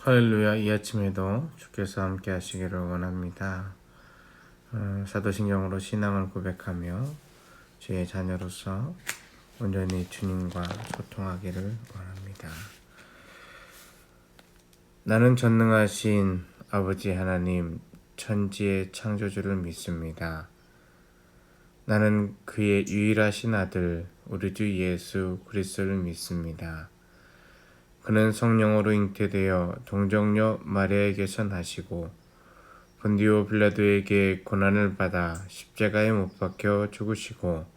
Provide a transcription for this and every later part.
할렐루야. 이 아침에도 주께서 함께 하시기를 원합니다. 사도신경으로 신앙을 고백하며 주의 자녀로서 온전히 주님과 소통하기를 원합니다. 나는 전능하신 아버지 하나님 천지의 창조주를 믿습니다. 나는 그의 유일하신 아들 우리 주 예수 그리스도를 믿습니다. 그는 성령으로 잉태되어 동정녀 마리아에게서 나시고 본디오 빌라도에게 고난을 받아 십자가에 못 박혀 죽으시고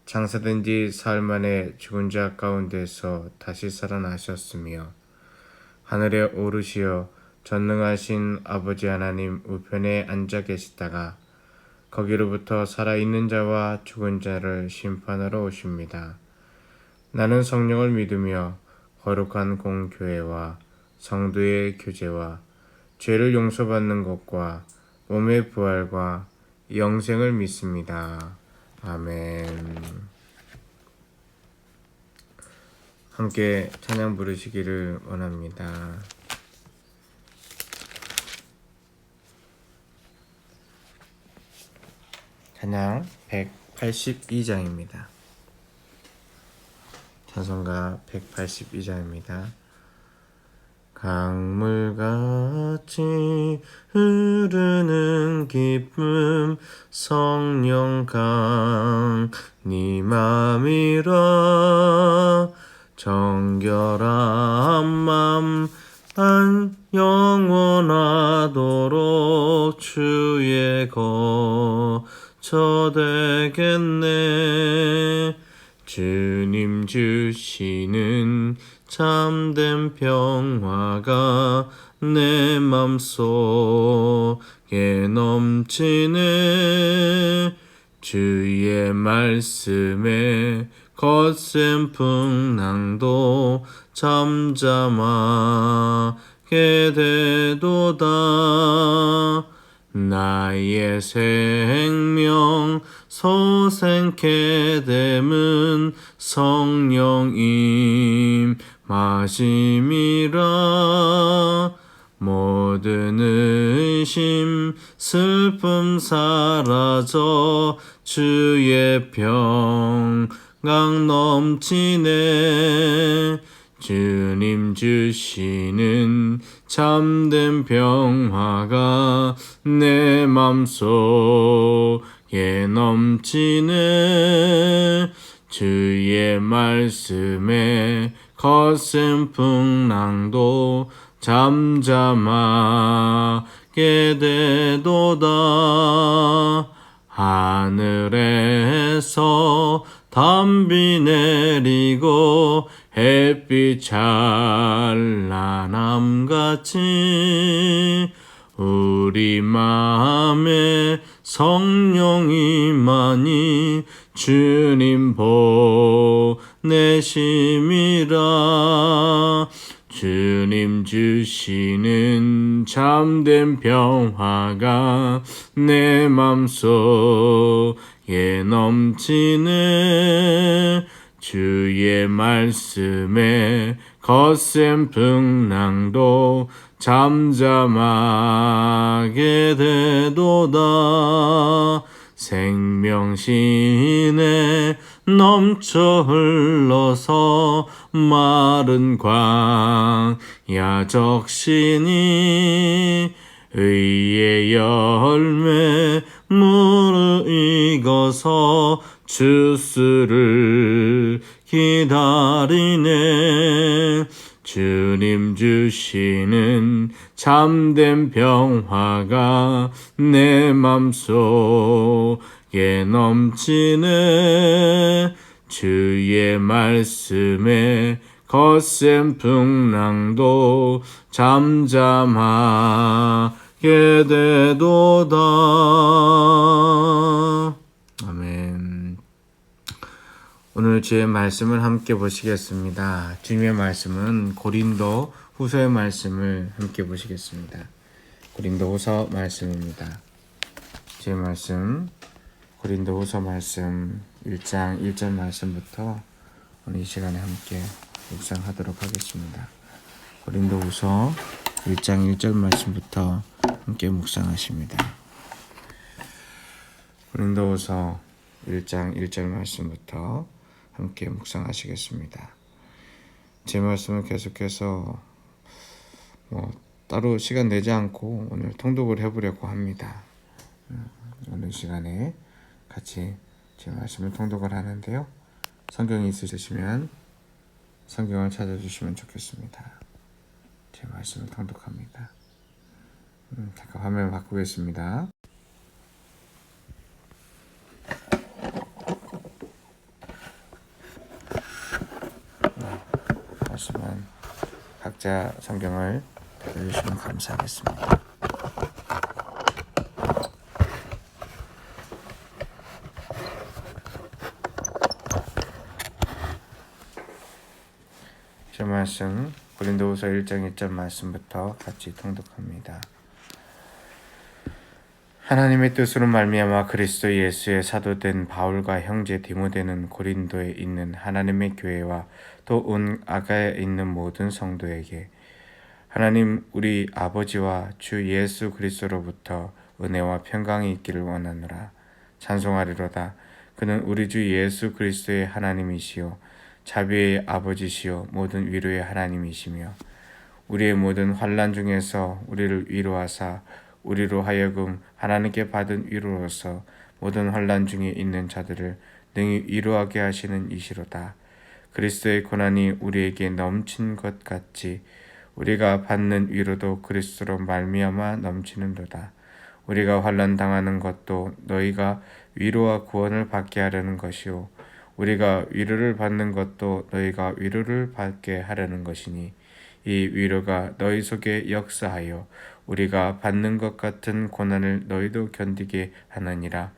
장사된 지 사흘 만에 죽은 자 가운데서 다시 살아나셨으며 하늘에 오르시어 전능하신 아버지 하나님 우편에 앉아 계시다가 거기로부터 살아있는 자와 죽은 자를 심판하러 오십니다. 나는 성령을 믿으며 거룩한 공교회와 성도의 교제와 죄를 용서받는 것과 몸의 부활과 영생을 믿습니다. 아멘. 함께 찬양 부르시기를 원합니다. 찬양 182장입니다. 찬송가 182장입니다. 강물같이 흐르는 기쁨 성령강 네 맘이라 정결한 맘 안 영원하도록 주의 거처 되겠네. 주님 주시는 참된 평화가 내 맘속에 넘치네. 주의 말씀에 거센 풍랑도 잠잠하게 되도다. 나의 생명 소생케 됨은 성령임 마심이라. 모든 의심 슬픔 사라져 주의 평강 넘치네. 주님 주시는 참된 평화가 내 맘속에 넘치네. 주의 말씀에 거센 풍랑도 잠잠하게 되도다. 하늘에서 담비 내리고 햇빛 찬란함같이 우리 맘에 성령이 많이 주님 보내심이라. 주님 주시는 참된 평화가 내 맘속에 넘치네. 주의 말씀에 거센 풍랑도 잠잠하게 되도다. 생명신에 넘쳐 흘러서 마른 광야 적시니 의의 열매 무르익어서 주스를 기다리네. 주님 주시는 참된 평화가 내 맘속에 넘치네. 주의 말씀에 거센 풍랑도 잠잠하게 되도다. 아멘. 오늘 주의 말씀을 함께 보시겠습니다. 주님의 말씀은 고린도 후서의 말씀을 함께 보시겠습니다. 고린도 후서 말씀입니다. 주의 말씀 고린도 후서 말씀 1장 1절 말씀부터 오늘 이 시간에 함께 묵상하도록 하겠습니다. 고린도 후서 1장 1절 말씀부터 함께 묵상하십니다. 고린도후서 1장 1절 말씀부터 함께 묵상하시겠습니다. 제 말씀을 계속해서 따로 시간 내지 않고 오늘 통독을 해보려고 합니다. 오늘 시간에 같이 제 말씀을 통독을 하는데요. 성경이 있으시면 성경을 찾아주시면 좋겠습니다. 제 말씀을 통독합니다. 잠깐 화면 바꾸겠습니다. 말씀은 각자 성경을 찾아주시면 감사하겠습니다. 제 말씀 고린도후서 1장 1절 말씀부터 같이 통독합니다. 하나님의 뜻으로 말미암아 그리스도 예수의 사도된 바울과 형제 디모데는 고린도에 있는 하나님의 교회와 또 온 아가야에 있는 모든 성도에게 하나님 우리 아버지와 주 예수 그리스도로부터 은혜와 평강이 있기를 원하노라. 찬송하리로다. 그는 우리 주 예수 그리스도의 하나님이시요 자비의 아버지시요 모든 위로의 하나님이시며 우리의 모든 환난 중에서 우리를 위로하사 우리로 하여금 하나님께 받은 위로로서 모든 환난 중에 있는 자들을 능히 위로하게 하시는 이시로다. 그리스도의 고난이 우리에게 넘친 것 같이 우리가 받는 위로도 그리스도로 말미암아 넘치는도다. 우리가 환난 당하는 것도 너희가 위로와 구원을 받게 하려는 것이요 우리가 위로를 받는 것도 너희가 위로를 받게 하려는 것이니 이 위로가 너희 속에 역사하여 우리가 받는 것 같은 고난을 너희도 견디게 하느니라.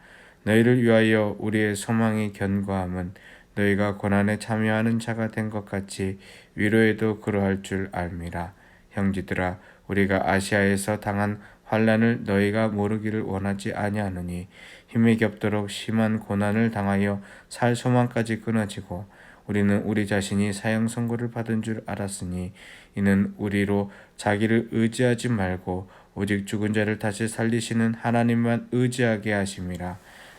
너희를 위하여 우리의 소망이 견고함은 너희가 고난에 참여하는 자가 된 것 같이 위로에도 그러할 줄 알미라. 형제들아 우리가 아시아에서 당한 환난을 너희가 모르기를 원하지 아니하노니 힘이 겹도록 심한 고난을 당하여 살 소망까지 끊어지고 우리는 우리 자신이 사형 선고를 받은 줄 알았으니 이는 우리로 자기를 의지하지 말고 오직 죽은 자를 다시 살리시는 하나님만 의지하게 하심이라.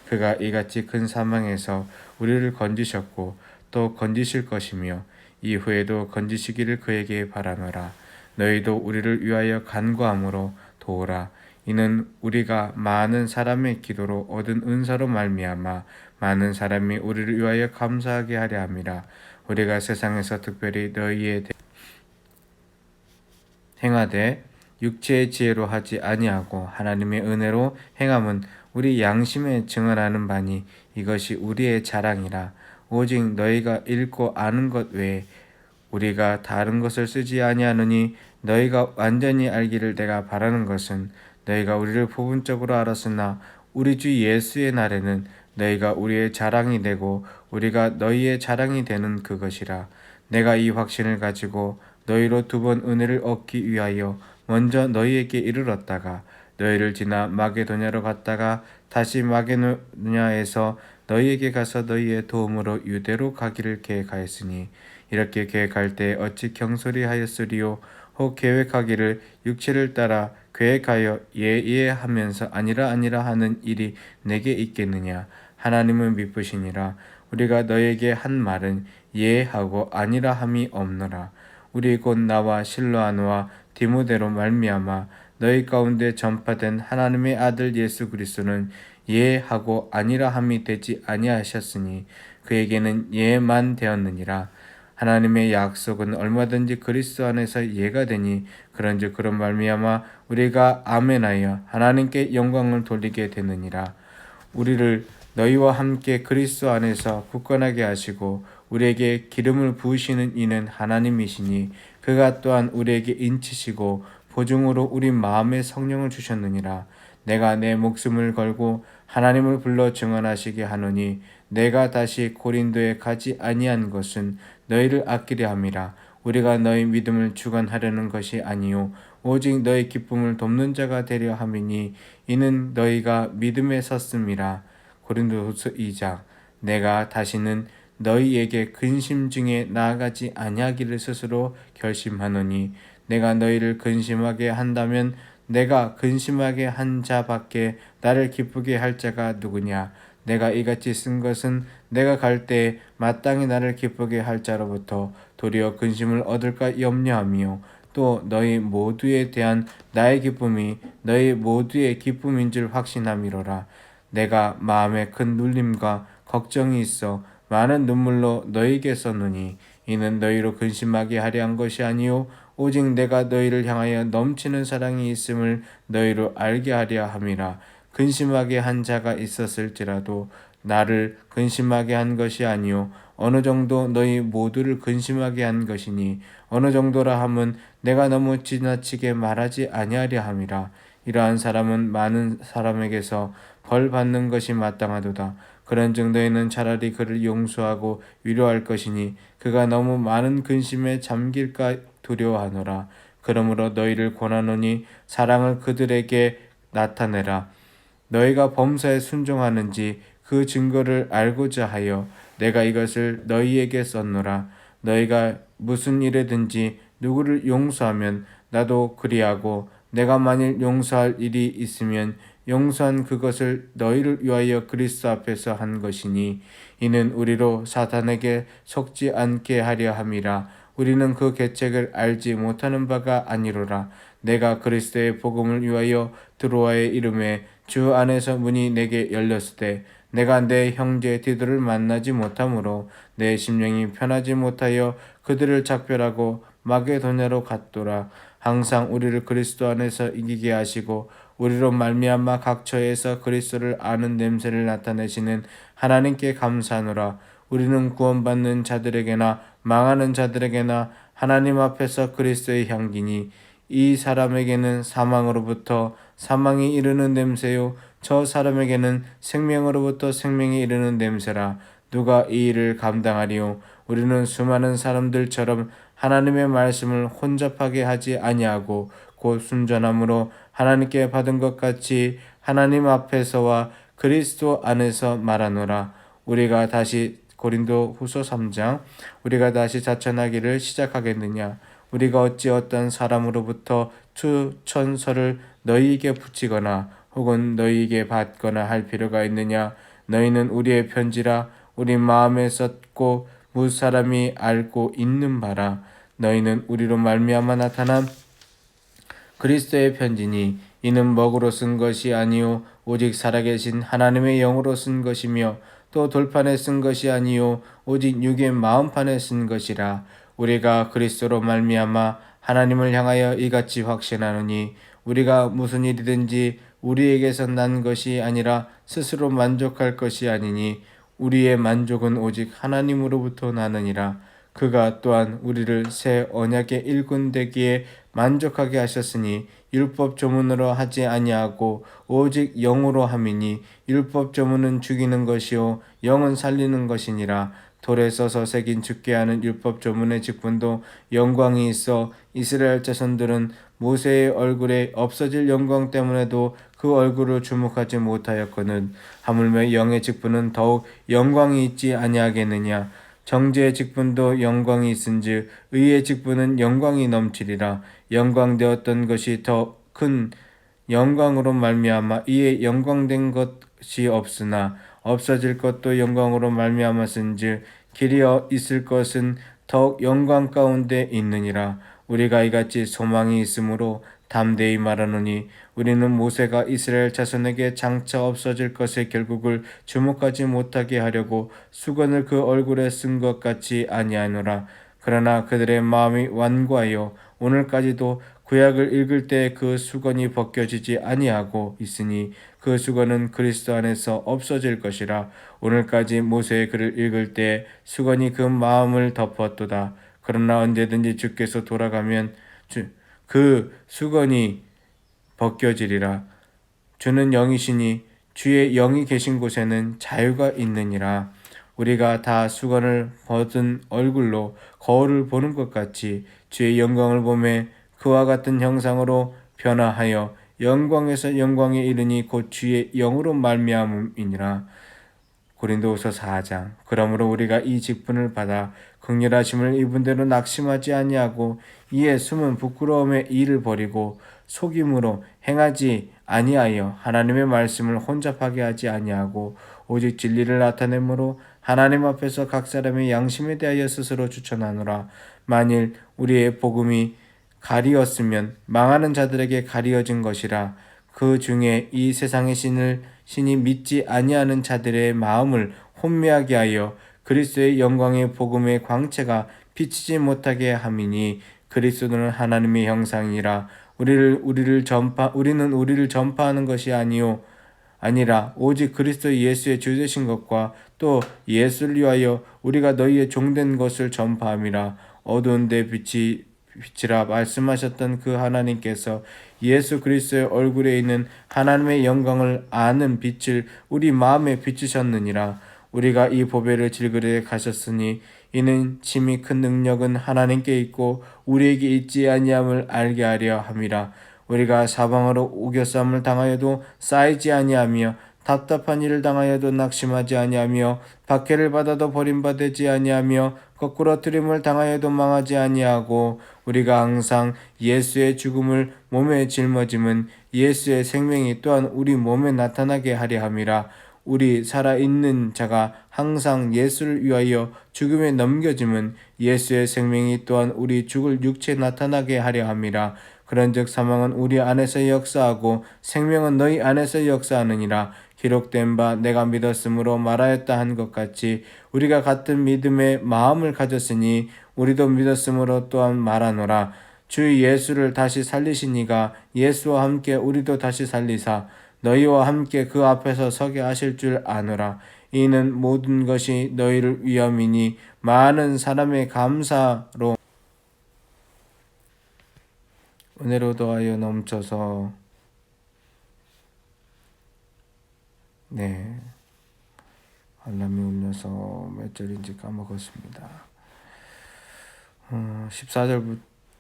그가 이같이 큰 사망에서 우리를 건지셨고 또 건지실 것이며 이후에도 건지시기를 그에게 바라노라. 너희도 우리를 위하여 간구함으로 도우라. 이는 우리가 많은 사람의 기도로 얻은 은사로 말미암아 많은 사람이 우리를 위하여 감사하게 하려 함이라. 우리가 세상에서 특별히 너희에 행하되 육체의 지혜로 하지 아니하고 하나님의 은혜로 행함은 우리 양심에 증언하는 바니 이것이 우리의 자랑이라. 오직 너희가 읽고 아는 것 외에 우리가 다른 것을 쓰지 아니하노니 너희가 완전히 알기를 내가 바라는 것은 너희가 우리를 부분적으로 알았으나 우리 주 예수의 날에는 너희가 우리의 자랑이 되고 우리가 너희의 자랑이 되는 그것이라. 내가 이 확신을 가지고 너희로 두 번 은혜를 얻기 위하여 먼저 너희에게 이르렀다가 너희를 지나 마게도냐로 갔다가 다시 마게도냐에서 너희에게 가서 너희의 도움으로 유대로 가기를 계획하였으니 이렇게 계획할 때 어찌 경솔히 하였으리요. 혹 계획하기를 육체를 따라 계획하여 예하면서 아니라 하는 일이 내게 있겠느냐. 하나님은 미쁘시니라. 우리가 너에게 한 말은 예하고 아니라 함이 없노라. 우리 곧 나와 실로아노와 디모데로 말미암아 너희 가운데 전파된 하나님의 아들 예수 그리스도는 예하고 아니라 함이 되지 아니하셨으니 그에게는 예만 되었느니라. 하나님의 약속은 얼마든지 그리스도 안에서 예가 되니 그런즉 그런 말미암아 우리가 아멘하여 하나님께 영광을 돌리게 되느니라. 우리를 너희와 함께 그리스도 안에서 굳건하게 하시고 우리에게 기름을 부으시는 이는 하나님이시니 그가 또한 우리에게 인치시고 보증으로 우리 마음에 성령을 주셨느니라. 내가 내 목숨을 걸고 하나님을 불러 증언하시게 하노니 내가 다시 고린도에 가지 아니한 것은 너희를 아끼려 함이라. 우리가 너희 믿음을 주관하려는 것이 아니요 오직 너희 기쁨을 돕는 자가 되려 함이니 이는 너희가 믿음에 섰음이라. 고린도후서 2장. 내가 다시는 너희에게 근심 중에 나아가지 아니하기를 스스로 결심하노니 내가 너희를 근심하게 한다면 내가 근심하게 한 자밖에 나를 기쁘게 할 자가 누구냐? 내가 이같이 쓴 것은 내가 갈 때에 마땅히 나를 기쁘게 할 자로부터 도리어 근심을 얻을까 염려하며 또 너희 모두에 대한 나의 기쁨이 너희 모두의 기쁨인 줄 확신함이로라. 내가 마음에 큰 눌림과 걱정이 있어 많은 눈물로 너희에게 썼노니 이는 너희로 근심하게 하려 한 것이 아니요 오직 내가 너희를 향하여 넘치는 사랑이 있음을 너희로 알게 하려 함이라. 근심하게 한 자가 있었을지라도 나를 근심하게 한 것이 아니요 어느 정도 너희 모두를 근심하게 한 것이니 어느 정도라 함은 내가 너무 지나치게 말하지 아니하려 함이라. 이러한 사람은 많은 사람에게서 벌 받는 것이 마땅하도다. 그런즉 너희는 차라리 그를 용서하고 위로할 것이니 그가 너무 많은 근심에 잠길까 두려워하노라. 그러므로 너희를 권하노니 사랑을 그들에게 나타내라. 너희가 범사에 순종하는지 그 증거를 알고자 하여 내가 이것을 너희에게 썼노라. 너희가 무슨 일에든지 누구를 용서하면 나도 그리하고 내가 만일 용서할 일이 있으면 용서한 그것을 너희를 위하여 그리스도 앞에서 한 것이니 이는 우리로 사탄에게 속지 않게 하려 함이라. 우리는 그 계책을 알지 못하는 바가 아니로라. 내가 그리스도의 복음을 위하여 드로아의 이름에 주 안에서 문이 내게 열렸을 때 내가 내 형제 디도를 만나지 못하므로 내 심령이 편하지 못하여 그들을 작별하고 마게도냐로 갔도라. 항상 우리를 그리스도 안에서 이기게 하시고 우리로 말미암아 각 처에서 그리스도를 아는 냄새를 나타내시는 하나님께 감사하노라. 우리는 구원받는 자들에게나 망하는 자들에게나 하나님 앞에서 그리스도의 향기니 이 사람에게는 사망으로부터 사망이 이르는 냄새요 저 사람에게는 생명으로부터 생명이 이르는 냄새라. 누가 이 일을 감당하리요? 우리는 수많은 사람들처럼 하나님의 말씀을 혼잡하게 하지 아니하고 곧 순전함으로 하나님께 받은 것 같이 하나님 앞에서와 그리스도 안에서 말하노라. 우리가 다시 고린도 후서 3장 우리가 다시 자천하기를 시작하겠느냐? 우리가 어찌 어떤 사람으로부터 추천서를 너희에게 붙이거나 혹은 너희에게 받거나 할 필요가 있느냐? 너희는 우리의 편지라 우리 마음에 썼고 무사람이 알고 있는 바라. 너희는 우리로 말미암아 나타난 그리스도의 편지니 이는 먹으로 쓴 것이 아니요 오직 살아계신 하나님의 영으로 쓴 것이며 또 돌판에 쓴 것이 아니요 오직 육의 마음판에 쓴 것이라. 우리가 그리스도로 말미암아 하나님을 향하여 이같이 확신하노니 우리가 무슨 일이든지 우리에게서 난 것이 아니라 스스로 만족할 것이 아니니 우리의 만족은 오직 하나님으로부터 나느니라. 그가 또한 우리를 새 언약의 일꾼 되기에 만족하게 하셨으니 율법 조문으로 하지 아니하고 오직 영으로 함이니 율법 조문은 죽이는 것이요 영은 살리는 것이니라. 돌에 써서 새긴 죽게 하는 율법 조문의 직분도 영광이 있어 이스라엘 자손들은 모세의 얼굴에 없어질 영광 때문에도 그 얼굴을 주목하지 못하였거늘 하물며 영의 직분은 더욱 영광이 있지 아니하겠느냐. 정죄의 직분도 영광이 있은즉 의의 직분은 영광이 넘치리라. 영광되었던 것이 더 큰 영광으로 말미암아 이에 영광된 것이 없으나 없어질 것도 영광으로 말미암았은즉 길이 있을 것은 더욱 영광 가운데 있느니라. 우리가 이같이 소망이 있으므로 담대히 말하노니 우리는 모세가 이스라엘 자손에게 장차 없어질 것의 결국을 주목하지 못하게 하려고 수건을 그 얼굴에 쓴 것 같이 아니하노라. 그러나 그들의 마음이 완고하여 오늘까지도 구약을 읽을 때 그 수건이 벗겨지지 아니하고 있으니 그 수건은 그리스도 안에서 없어질 것이라. 오늘까지 모세의 글을 읽을 때 수건이 그 마음을 덮었도다. 그러나 언제든지 주께서 돌아가면 그 수건이 벗겨지리라. 주는 영이시니 주의 영이 계신 곳에는 자유가 있느니라. 우리가 다 수건을 벗은 얼굴로 거울을 보는 것 같이 주의 영광을 보매 그와 같은 형상으로 변화하여 영광에서 영광에 이르니 곧 주의 영으로 말미암음이니라. 고린도후서 4장. 그러므로 우리가 이 직분을 받아 긍휼하심을 입은 대로 낙심하지 아니하고 이에 숨은 부끄러움의 일을 버리고 속임으로 행하지 아니하여 하나님의 말씀을 혼잡하게 하지 아니하고 오직 진리를 나타내므로 하나님 앞에서 각 사람의 양심에 대하여 스스로 추천하노라. 만일 우리의 복음이 가리었으면 망하는 자들에게 가리어진 것이라. 그 중에 이 세상의 신이 믿지 아니하는 자들의 마음을 혼미하게 하여 그리스도의 영광의 복음의 광채가 비치지 못하게 함이니 그리스도는 하나님의 형상이라. 우리는 우리를 전파하는 것이 아니라 오직 그리스도 예수의 주 되신 것과 또 예수를 위하여 우리가 너희의 종된 것을 전파함이라. 어두운 데 빛이라 말씀하셨던 그 하나님께서 예수 그리스도의 얼굴에 있는 하나님의 영광을 아는 빛을 우리 마음에 비추셨느니라. 우리가 이 보배를 질그릇에 가셨으니 이는 심히 큰 능력은 하나님께 있고 우리에게 있지 아니함을 알게 하려 함이라. 우리가 사방으로 우겨싸움을 당하여도 쌓이지 아니하며 답답한 일을 당하여도 낙심하지 아니하며 박해를 받아도 버림받지 아니하며 거꾸로 트림을 당하여도 망하지 아니하고 우리가 항상 예수의 죽음을 몸에 짊어짐은 예수의 생명이 또한 우리 몸에 나타나게 하려 함이라. 우리 살아있는 자가 항상 예수를 위하여 죽음에 넘겨짐은 예수의 생명이 또한 우리 죽을 육체에 나타나게 하려 함이라. 그런즉 사망은 우리 안에서 역사하고 생명은 너희 안에서 역사하느니라. 기록된 바 내가 믿었으므로 말하였다 한 것 같이 우리가 같은 믿음의 마음을 가졌으니 우리도 믿었으므로 또한 말하노라. 주 예수를 다시 살리시니가 예수와 함께 우리도 다시 살리사 너희와 함께 그 앞에서 서게 하실 줄 아노라. 이는 모든 것이 너희를 위함이니 많은 사람의 감사로 은혜로 더하여 넘쳐서 알람이 울려서 몇 절인지 까먹었습니다.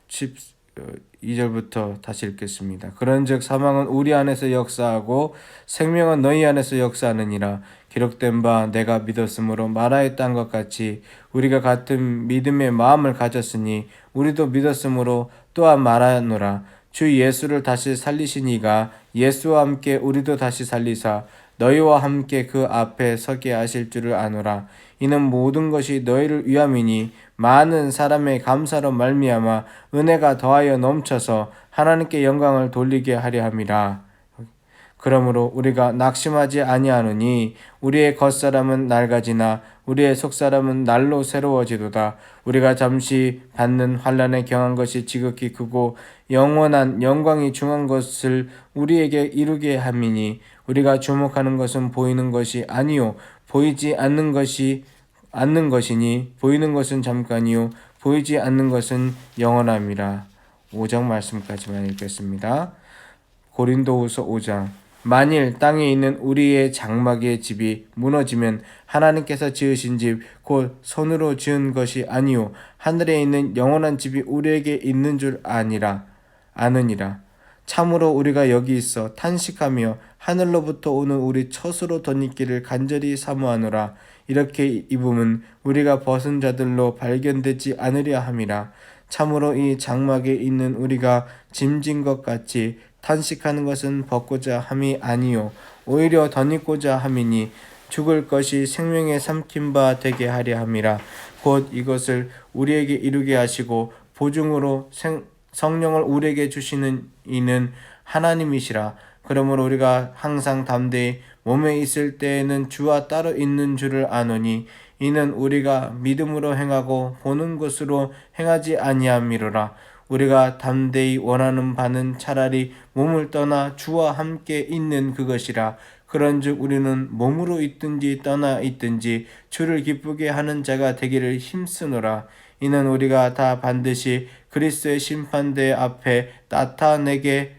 12절부터 다시 읽겠습니다. 그런즉 사망은 우리 안에서 역사하고 생명은 너희 안에서 역사하느니라. 기록된 바 내가 믿었으므로 말하였던 것 같이 우리가 같은 믿음의 마음을 가졌으니 우리도 믿었으므로 또한 말하노라. 주 예수를 다시 살리시니가 예수와 함께 우리도 다시 살리사 너희와 함께 그 앞에 서게 하실 줄을 아노라. 이는 모든 것이 너희를 위함이니 많은 사람의 감사로 말미암아 은혜가 더하여 넘쳐서 하나님께 영광을 돌리게 하려 함이라. 그러므로 우리가 낙심하지 아니하노니 우리의 겉사람은 낡아지나 우리의 속사람은 날로 새로워지도다. 우리가 잠시 받는 환난에 경한 것이 지극히 크고 영원한 영광이 중한 것을 우리에게 이루게 함이니 우리가 주목하는 것은 보이는 것이 아니요 보이지 않는 것이니 보이는 것은 잠깐이요 보이지 않는 것은 영원함이라. 5장 말씀까지만 읽겠습니다. 고린도후서 5장. 만일 땅에 있는 우리의 장막의 집이 무너지면 하나님께서 지으신 집 곧 손으로 지은 것이 아니요 하늘에 있는 영원한 집이 우리에게 있는 줄 아느니라. 참으로 우리가 여기 있어 탄식하며 하늘로부터 오는 우리 처소로 덧입기를 간절히 사모하노라. 이렇게 입음은 우리가 벗은 자들로 발견되지 않으려 함이라. 참으로 이 장막에 있는 우리가 짐진 것 같이 탄식하는 것은 벗고자 함이 아니요 오히려 덧입고자 함이니 죽을 것이 생명에 삼킨 바 되게 하려 함이라. 곧 이것을 우리에게 이루게 하시고 보증으로 성령을 우리에게 주시는 이는 하나님이시라. 그러므로 우리가 항상 담대히 몸에 있을 때에는 주와 따로 있는 줄을 아노니 이는 우리가 믿음으로 행하고 보는 것으로 행하지 아니함이로라. 우리가 담대히 원하는 바는 차라리 몸을 떠나 주와 함께 있는 그것이라. 그런즉 우리는 몸으로 있든지 떠나 있든지 주를 기쁘게 하는 자가 되기를 힘쓰노라. 이는 우리가 다 반드시 그리스도의 심판대 앞에 나타내게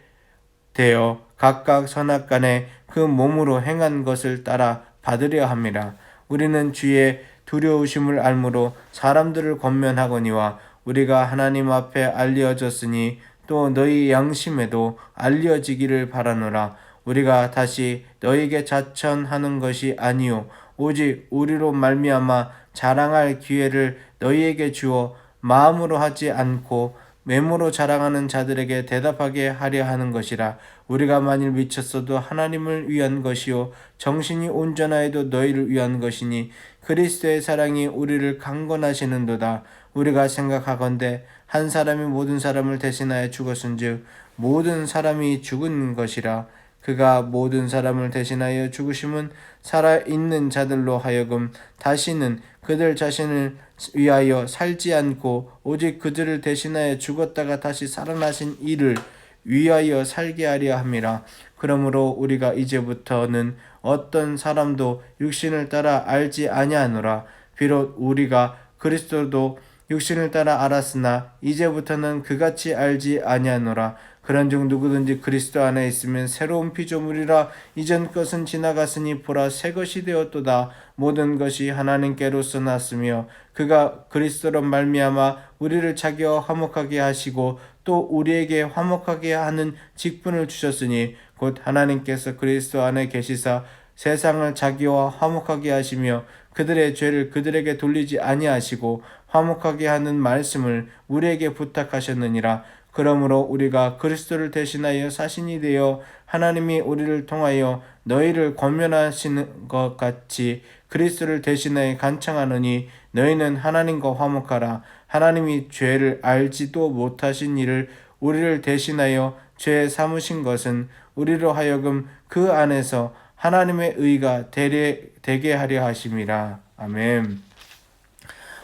되어 각각 선악간에 그 몸으로 행한 것을 따라 받으려 함이라. 우리는 주의 두려우심을 알므로 사람들을 권면하거니와 우리가 하나님 앞에 알려졌으니 또 너희 양심에도 알려지기를 바라노라. 우리가 다시 너희에게 자천하는 것이 아니요 오직 우리로 말미암아 자랑할 기회를 너희에게 주어 마음으로 하지 않고 외모로 자랑하는 자들에게 대답하게 하려 하는 것이라. 우리가 만일 미쳤어도 하나님을 위한 것이요 정신이 온전하여도 너희를 위한 것이니 그리스도의 사랑이 우리를 강권하시는도다. 우리가 생각하건대 한 사람이 모든 사람을 대신하여 죽었은즉 모든 사람이 죽은 것이라. 그가 모든 사람을 대신하여 죽으심은 살아있는 자들로 하여금 다시는 그들 자신을 위하여 살지 않고 오직 그들을 대신하여 죽었다가 다시 살아나신 이를 위하여 살게 하려 함이라. 그러므로 우리가 이제부터는 어떤 사람도 육신을 따라 알지 아니하노라. 비록 우리가 그리스도도 육신을 따라 알았으나 이제부터는 그같이 알지 아니하노라. 그런즉 누구든지 그리스도 안에 있으면 새로운 피조물이라. 이전 것은 지나갔으니 보라 새 것이 되었도다. 모든 것이 하나님께로서 났으며 그가 그리스도로 말미암아 우리를 자기와 화목하게 하시고 또 우리에게 화목하게 하는 직분을 주셨으니 곧 하나님께서 그리스도 안에 계시사 세상을 자기와 화목하게 하시며 그들의 죄를 그들에게 돌리지 아니하시고 화목하게 하는 말씀을 우리에게 부탁하셨느니라. 그러므로 우리가 그리스도를 대신하여 사신이 되어 하나님이 우리를 통하여 너희를 권면하시는 것 같이 그리스도를 대신하여 간청하느니 너희는 하나님과 화목하라. 하나님이 죄를 알지도 못하신 이를 우리를 대신하여 죄 삼으신 것은 우리로 하여금 그 안에서 하나님의 의가 되게 하려 하심이라. 아멘.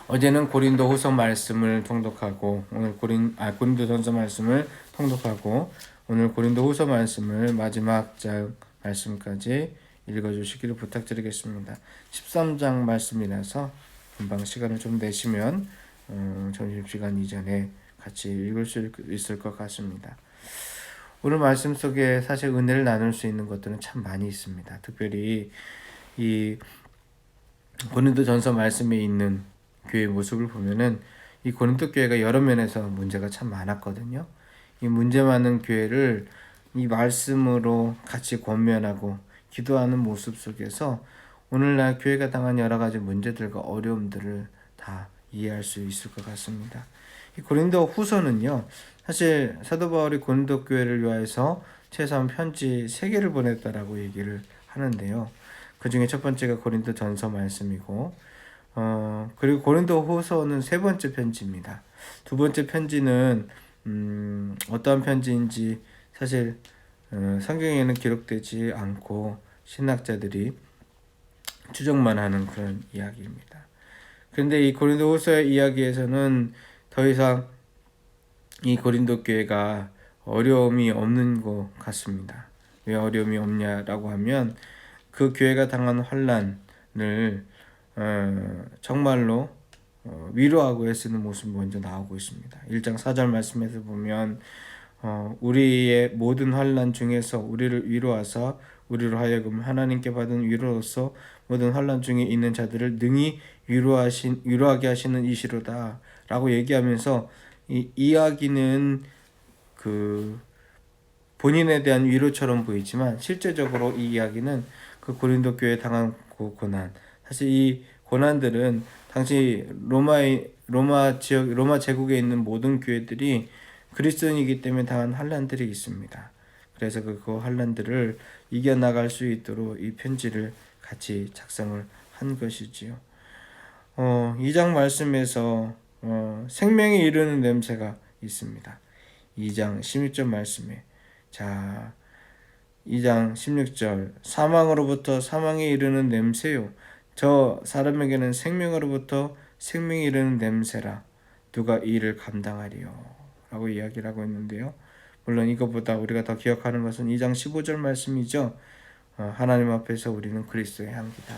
어제는 고린도후서 말씀을 통독하고 오늘 고린도전서 말씀을 통독하고 오늘 고린도후서 말씀을 마지막 장 말씀까지 읽어주시기를 부탁드리겠습니다. 13장 말씀이라서 금방 시간을 좀 내시면 점심시간 이전에 같이 읽을 수 있을 것 같습니다. 오늘 말씀 속에 사실 은혜를 나눌 수 있는 것들은 참 많이 있습니다. 특별히 이 고린도전서 말씀에 있는 교회의 모습을 보면은 이 고린도 교회가 여러 면에서 문제가 참 많았거든요. 이 문제 많은 교회를 이 말씀으로 같이 권면하고 기도하는 모습 속에서 오늘날 교회가 당한 여러 가지 문제들과 어려움들을 다 이해할 수 있을 것 같습니다. 이 고린도 후서는요, 사실 사도 바울이 고린도 교회를 위하여서 최소한 편지 3개를 보냈다라고 얘기를 하는데요. 그 중에 첫 번째가 고린도 전서 말씀이고, 그리고 고린도 후서는 3번째 편지입니다. 2번째 편지는 어떠한 편지인지 사실 성경에는 기록되지 않고 신학자들이 추정만 하는 그런 이야기입니다. 그런데 이 고린도 후서의 이야기에서는 더 이상 이 고린도 교회가 어려움이 없는 것 같습니다. 왜 어려움이 없냐라고 하면 그 교회가 당한 환난을 정말로 위로하고 애쓰는 모습이 먼저 나오고 있습니다. 1장 4절 말씀에서 보면 우리의 모든 환난 중에서 우리를 위로하사 우리로 하여금 하나님께 받은 위로로서 모든 환난 중에 있는 자들을 능히 위로하게 하시는 이시로다 라고 얘기하면서 이 이야기는 그 본인에 대한 위로처럼 보이지만 실제적으로 이 이야기는 그 고린도 교회에 당한 고난, 사실 이 고난들은 당시 로마 제국에 있는 모든 교회들이 그리스도인이기 때문에 당한 환난들이 있습니다. 그래서 그 환난들을 이겨나갈 수 있도록 이 편지를 같이 작성을 한 것이지요. 2장 말씀에서 생명에 이르는 냄새가 있습니다. 2장 16절 말씀에 2장 16절 사망으로부터 사망에 이르는 냄새요 저 사람에게는 생명으로부터 생명에 이르는 냄새라 누가 이 일을 감당하리요 라고 이야기를 하고 있는데요. 물론 이것보다 우리가 더 기억하는 것은 2장 15절 말씀이죠. 하나님 앞에서 우리는 그리스도의 향기다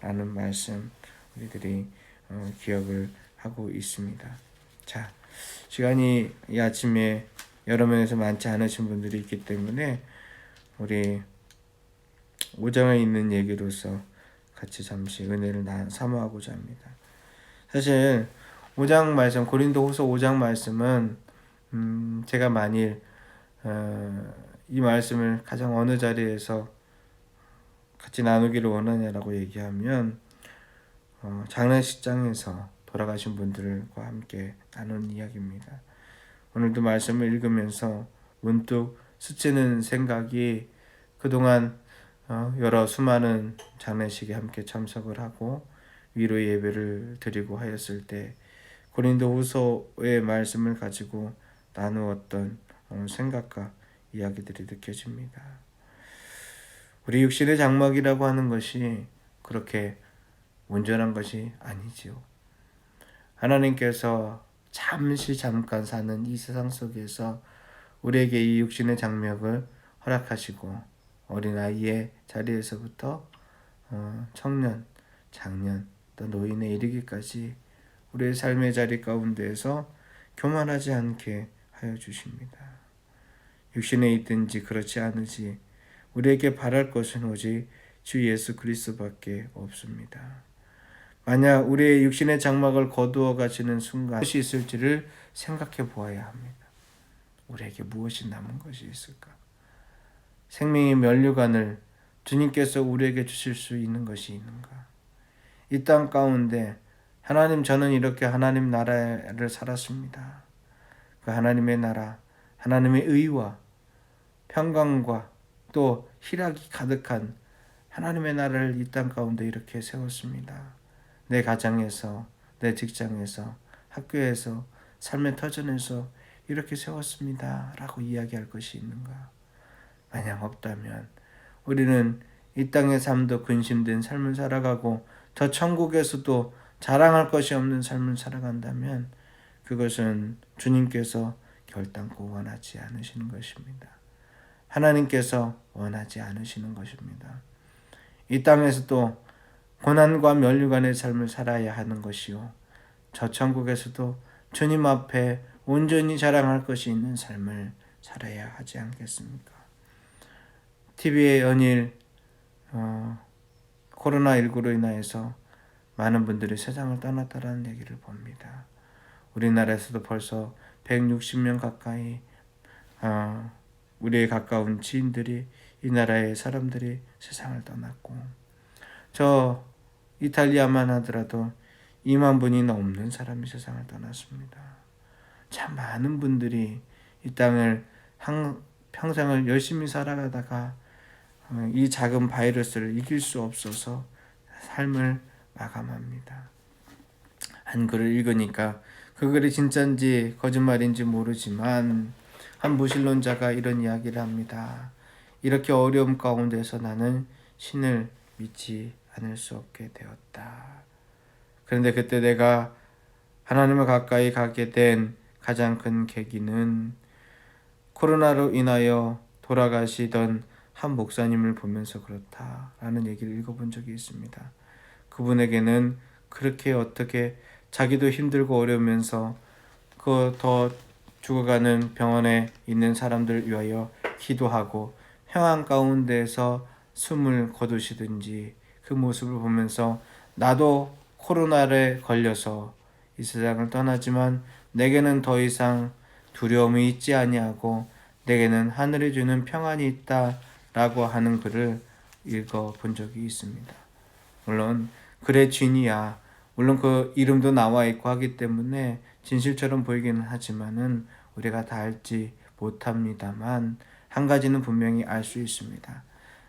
라는 말씀 우리들이 기억을 하고 있습니다. 자, 시간이 이 아침에 여러 면에서 많지 않으신 분들이 있기 때문에 우리 5장에 있는 얘기로서 같이 잠시 은혜를 사모하고자 합니다. 사실 5장 말씀, 고린도후서 5장 말씀은 제가 만일 이 말씀을 가장 어느 자리에서 같이 나누기를 원하냐라고 얘기하면 장례식장에서 돌아가신 분들과 함께 나눈 이야기입니다. 오늘도 말씀을 읽으면서 문득 스치는 생각이 그동안 여러 수많은 장례식에 함께 참석을 하고 위로 예배를 드리고 하였을 때 고린도후서의 말씀을 가지고 나누었던 생각과 이야기들이 느껴집니다. 우리 육신의 장막이라고 하는 것이 그렇게 온전한 것이 아니지요. 하나님께서 잠깐 사는 이 세상 속에서 우리에게 이 육신의 장막을 허락하시고 어린아이의 자리에서부터 청년, 장년, 또 노인에 이르기까지 우리의 삶의 자리 가운데에서 교만하지 않게 하여 주십니다. 육신에 있든지 그렇지 않으지 우리에게 바랄 것은 오직 주 예수 그리스도밖에 없습니다. 만약 우리의 육신의 장막을 거두어 가시는 순간 무엇이 있을지를 생각해 보아야 합니다. 우리에게 무엇이 남은 것이 있을까? 생명의 면류관을 주님께서 우리에게 주실 수 있는 것이 있는가? 이 땅 가운데 하나님, 저는 이렇게 하나님 나라를 살았습니다. 그 하나님의 나라, 하나님의 의와 평강과 또 희락이 가득한 하나님의 나라를 이 땅 가운데 이렇게 세웠습니다. 내 가정에서, 내 직장에서, 학교에서, 삶의 터전에서 이렇게 세웠습니다 라고 이야기할 것이 있는가? 만약 없다면 우리는 이 땅의 삶도 근심된 삶을 살아가고 저 천국에서도 자랑할 것이 없는 삶을 살아간다면 그것은 주님께서 결단코 원하지 않으시는 것입니다. 하나님께서 원하지 않으시는 것입니다. 이 땅에서도 고난과 면류관의 삶을 살아야 하는 것이요, 저 천국에서도 주님 앞에 온전히 자랑할 것이 있는 삶을 살아야 하지 않겠습니까? TV에 연일 코로나19로 인하여서 많은 분들이 세상을 떠났다는 얘기를 봅니다. 우리나라에서도 벌써 160명 가까이 우리의 가까운 지인들이, 이 나라의 사람들이 세상을 떠났고, 저 이탈리아만 하더라도 2만 분이 넘는 사람이 세상을 떠났습니다. 참 많은 분들이 이 땅을 평생을 열심히 살아가다가 이 작은 바이러스를 이길 수 없어서 삶을 마감합니다. 한 글을 읽으니까 그 글이 진짜인지 거짓말인지 모르지만 한 무신론자가 이런 이야기를 합니다. 이렇게 어려움 가운데서 나는 신을 믿지 않을 수 없게 되었다. 그런데 그때 내가 하나님을 가까이 가게 된 가장 큰 계기는 코로나로 인하여 돌아가시던 한 목사님을 보면서 그렇다라는 얘기를 읽어본 적이 있습니다. 그분에게는 그렇게 어떻게 자기도 힘들고 어려우면서 그 더 죽어가는 병원에 있는 사람들을 위하여 기도하고 평안 가운데서 숨을 거두시든지 그 모습을 보면서 나도 코로나에 걸려서 이 세상을 떠나지만 내게는 더 이상 두려움이 있지 아니하고 내게는 하늘이 주는 평안이 있다라고 하는 글을 읽어본 적이 있습니다. 물론 글의 진이야, 물론 그 이름도 나와 있고 하기 때문에 진실처럼 보이기는 하지만은 우리가 다 알지 못합니다만 한 가지는 분명히 알 수 있습니다.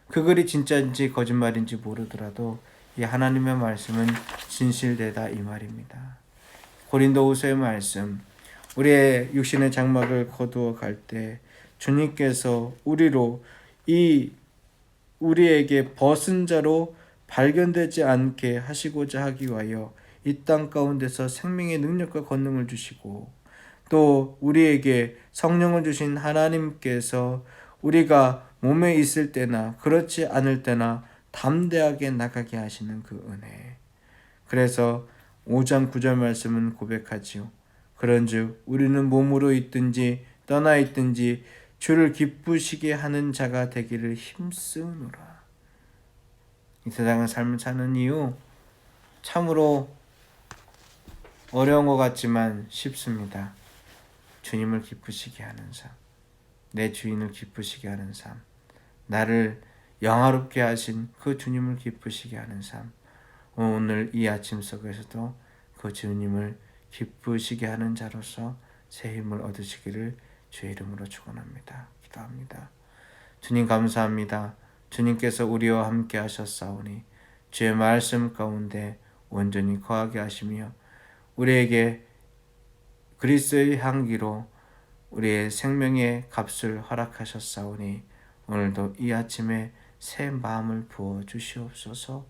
그 글이 진짜인지 거짓말인지 모르더라도 이 하나님의 말씀은 진실되다 이 말입니다. 고린도후서의 말씀, 우리의 육신의 장막을 거두어 갈 때 주님께서 우리에게 벗은 자로 발견되지 않게 하시고자 하기 위하여 이 땅 가운데서 생명의 능력과 권능을 주시고, 또 우리에게 성령을 주신 하나님께서 우리가 몸에 있을 때나 그렇지 않을 때나 담대하게 나가게 하시는 그 은혜. 그래서 5장 9절 말씀은 고백하지요. 그런즉 우리는 몸으로 있든지 떠나 있든지 주를 기쁘시게 하는 자가 되기를 힘쓰노라. 이 세상의 삶을 사는 이유 참으로 어려운 것 같지만 쉽습니다. 주님을 기쁘시게 하는 삶, 내 주인을 기쁘시게 하는 삶, 나를 영화롭게 하신 그 주님을 기쁘시게 하는 삶, 오늘 이 아침 속에서도 그 주님을 기쁘시게 하는 자로서 새 힘을 얻으시기를 주의 이름으로 축원합니다. 기도합니다. 주님 감사합니다. 주님께서 우리와 함께 하셨사오니 주의 말씀 가운데 온전히 거하게 하시며 우리에게 그리스도의 향기로 우리의 생명의 값을 허락하셨사오니 오늘도 이 아침에 새 마음을 부어 주시옵소서.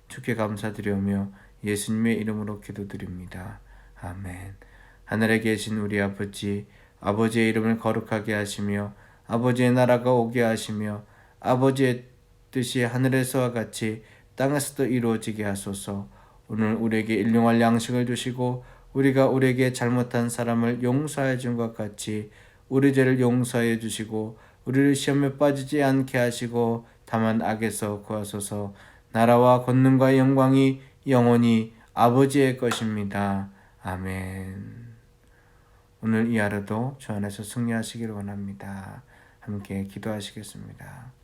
주께 감사드리오며 예수님의 이름으로 기도드립니다. 아멘. 하늘에 계신 우리 아버지, 아버지의 이름을 거룩하게 하시며 아버지의 나라가 오게 하시며 아버지의 뜻이 하늘에서와 같이 땅에서도 이루어지게 하소서. 오늘 우리에게 일용할 양식을 주시고 우리가 우리에게 잘못한 사람을 용서해 준 것 같이 우리 죄를 용서해 주시고 우리를 시험에 빠지지 않게 하시고 다만 악에서 구하소서. 나라와 권능과 영광이 영원히 아버지의 것입니다. 아멘. 오늘 이 하루도 주 안에서 승리하시기를 원합니다. 함께 기도하시겠습니다.